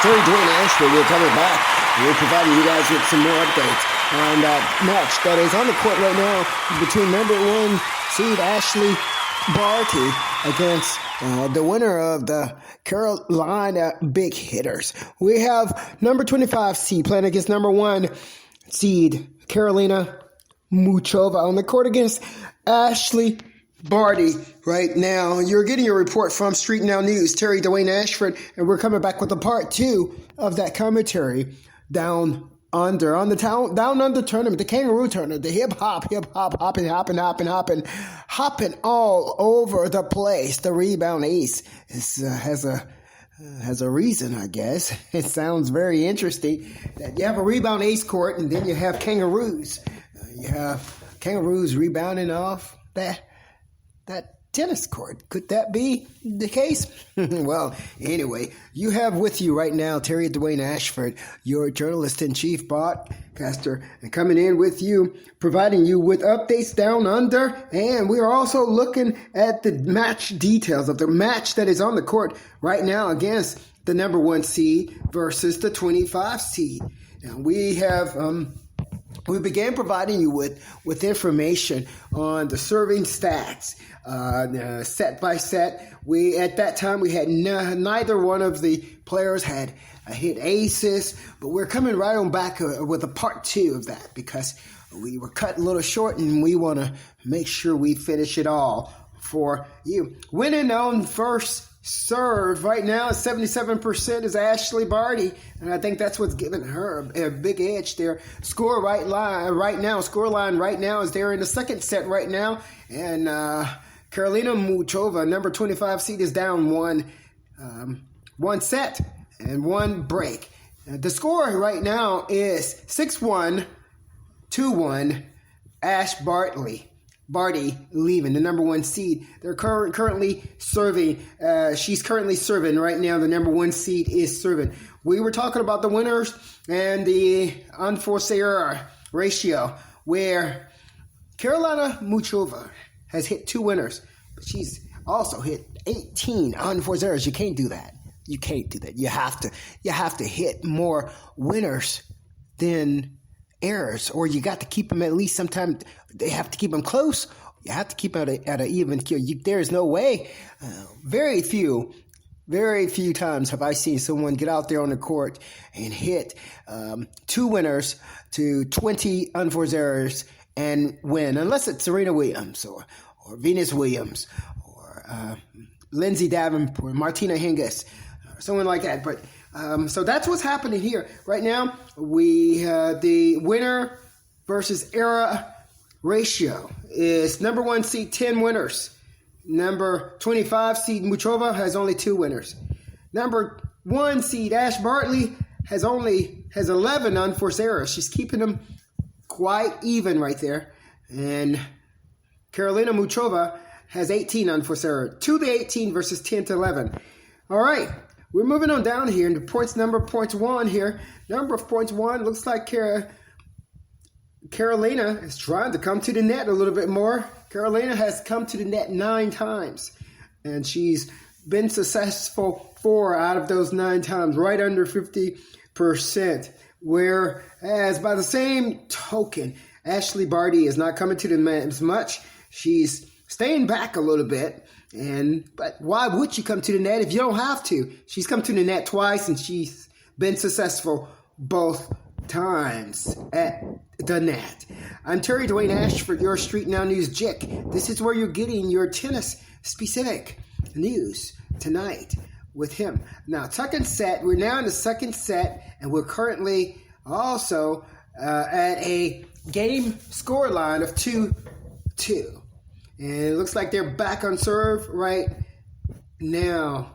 Terry-Dwayne-Ashford, we're coming back. We're providing you guys with some more updates on that match that is on the court right now between number 1 seed Ashley Barty against the winner of the Carolina Big Hitters. We have number 25 seed playing against number 1 seed Carolina Muchova on the court against Ashley Barty right now. You're getting your report from StreetNOW News, Terry-Dwayne-Ashford, and we're coming back with a part 2 of that commentary down under on the down under tournament, the kangaroo tournament, the hopping all over the place. The rebound ace has a reason, I guess. It sounds very interesting that you have a rebound ace court and then you have kangaroos. You have kangaroos rebounding off that tennis court. Could that be the case? Well, anyway, you have with you right now Terry-Dwayne-Ashford, your journalist-in-chief broadcaster, and coming in with you, providing you with updates down under, and we are also looking at the match details of the match that is on the court right now against the number 1 seed versus the 25 seed. Now, we began providing you with information on the serving stats, set by set. At that time, we had neither one of the players had hit aces, but we're coming right on back with a part 2 of that because we were cut a little short and we want to make sure we finish it all for you. Winning on first serve right now is 77% is Ashley Barty, and I think that's what's giving her a big edge there. Scoreline right now is there in the second set right now, and Carolina Muchova, number 25 seed, is down one set and 1 break. The score right now is 6-1, 2-1, Barty leaving, the number 1 seed. They're currently serving. She's currently serving right now. The number 1 seed is serving. We were talking about the winners and the unforced error ratio, where Carolina Muchova has hit 2 winners, but she's also hit 18 unforced errors. You can't do that. You can't do that. You have to hit more winners than errors, or you got to keep them at least sometimes. They have to keep them close. You have to keep at an even kill. There's no way. Very few times have I seen someone get out there on the court and hit 2 winners to 20 unforced errors and win, unless it's Serena Williams or Venus Williams or Lindsay Davenport, Martina Hingis, or someone like that. But so that's what's happening here right now. We the winner versus error ratio is number 1 seed 10 winners. Number 25 seed Muchova has only 2 winners. Number 1 seed Ash Bartley has 11 unforced errors. She's keeping them quite even right there. And Carolina Muchova has 18 unforced errors. 2 to 18 versus 10 to 11. All right. We're moving on down here into points 1 here. Number of points 1 looks like Carolina is trying to come to the net a little bit more. Carolina has come to the net 9 times, and she's been successful 4 out of those 9 times, right under 50%. Whereas by the same token, Ashley Barty is not coming to the net as much. She's staying back a little bit. But why would she come to the net if you don't have to? She's come to the net twice, and she's been successful both times at the net. I'm Terry-Dwayne-Ashford, your StreetNOW News Jick. This is where you're getting your tennis-specific news tonight with him. Now, second set. We're now in the second set, and we're currently also at a game score line of 2-2. And it looks like they're back on serve right now.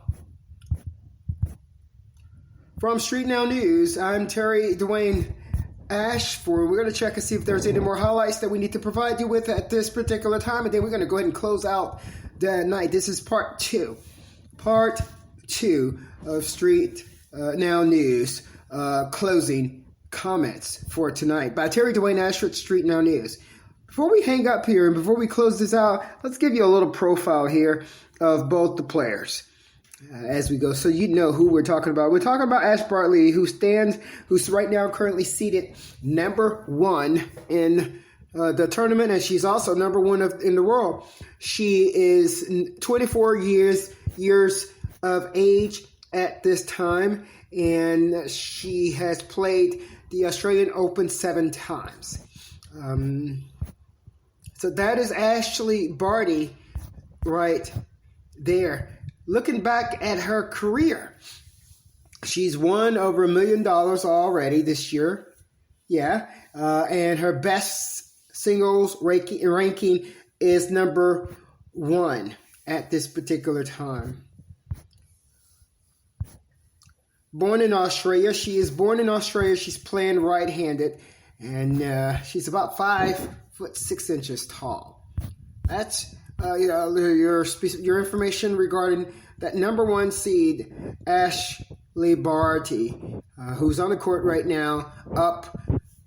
From StreetNOW News, I'm Terry-Dwayne-Ashford. We're going to check and see if there's any more highlights that we need to provide you with at this particular time. And then we're going to go ahead and close out the night. This is part 2. Part 2 of StreetNOW News closing comments for tonight by Terry-Dwayne-Ashford, StreetNOW News. Before we hang up here and before we close this out, let's give you a little profile here of both the players. as we go, so you know who we're talking about. We're talking about Ash Bartley, who's right now currently seated number 1 in the tournament, and she's also number 1 in the world. She is 24 years of age at this time, and she has played the Australian Open 7 times. So that is Ashley Barty right there. Looking back at her career, she's won over $1 million already this year. Yeah. And her best singles ranking is number 1 at this particular time. Born in Australia. She is born in Australia. She's playing right-handed. And she's about 5'6" tall. That's your information regarding that number 1 seed, Ashley Barty, who's on the court right now, up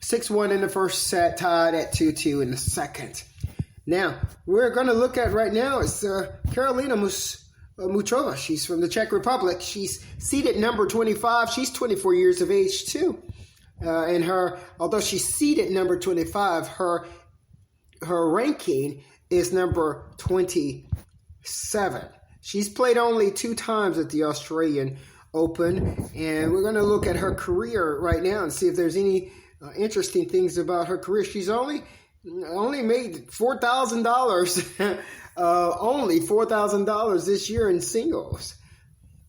6-1 in the first set, tied at 2-2 in the second. Now, we're going to look at right now is Karolina Muchova. She's from the Czech Republic. She's seeded number 25. She's 24 years of age too. And although she's seeded number 25, her ranking is number 27. She's played only 2 times at the Australian Open, and we're going to look at her career right now and see if there's any interesting things about her career. She's only made $4,000, only $4,000 this year in singles.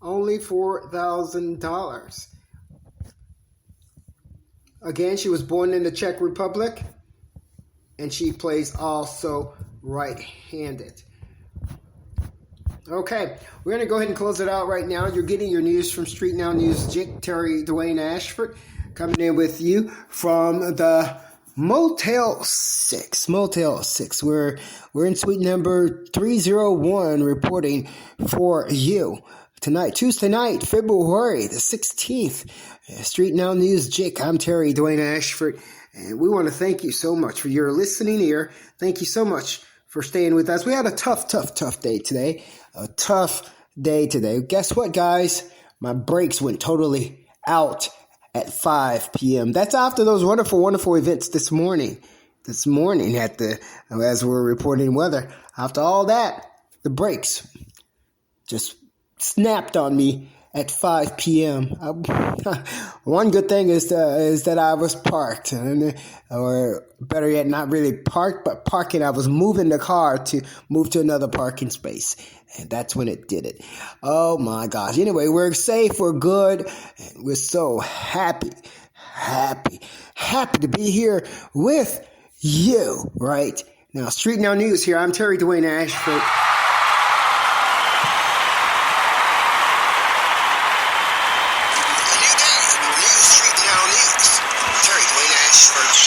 Only $4,000. Again, she was born in the Czech Republic, and she plays also right-handed. Okay, we're going to go ahead and close it out right now. You're getting your news from StreetNOW News. Jake, terry-dwayne-ashford, coming in with you from the Motel 6. We're in suite number 301, reporting for you tonight, Tuesday night, February the 16th. StreetNOW News. Jake, I'm terry-dwayne-ashford, and we want to thank you so much for your listening ear. Thank you so much for staying with us. We had a tough day today. Guess what, guys? My brakes went totally out at 5 p.m. That's after those wonderful events this morning as we're reporting weather. After all that, the brakes just snapped on me at 5 p.m. One good thing is that I was parked, or better yet, not really parked, but parking. I was moving the car to move to another parking space, and that's when it did it. Oh my gosh. Anyway, we're safe, we're good, and we're so happy to be here with you right now. StreetNOW News here. I'm terry-dwayne-ashford.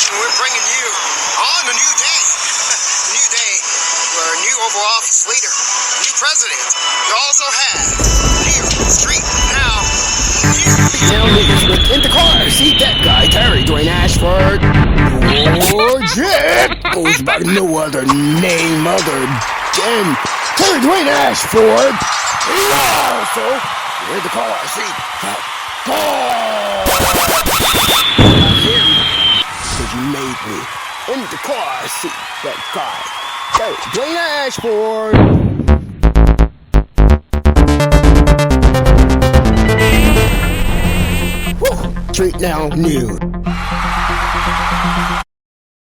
We're bringing you on a new day. A new day where a new Oval Office leader, a new president. We also have new StreetNOW News with Indacarseat, that guy, terry-dwayne-ashford. Or Jim goes by no other name other than terry-dwayne-ashford. Also, Indacarseat, that guy. You made me in the car seat, that guy. terry-dwayne-ashford. StreetNOW News.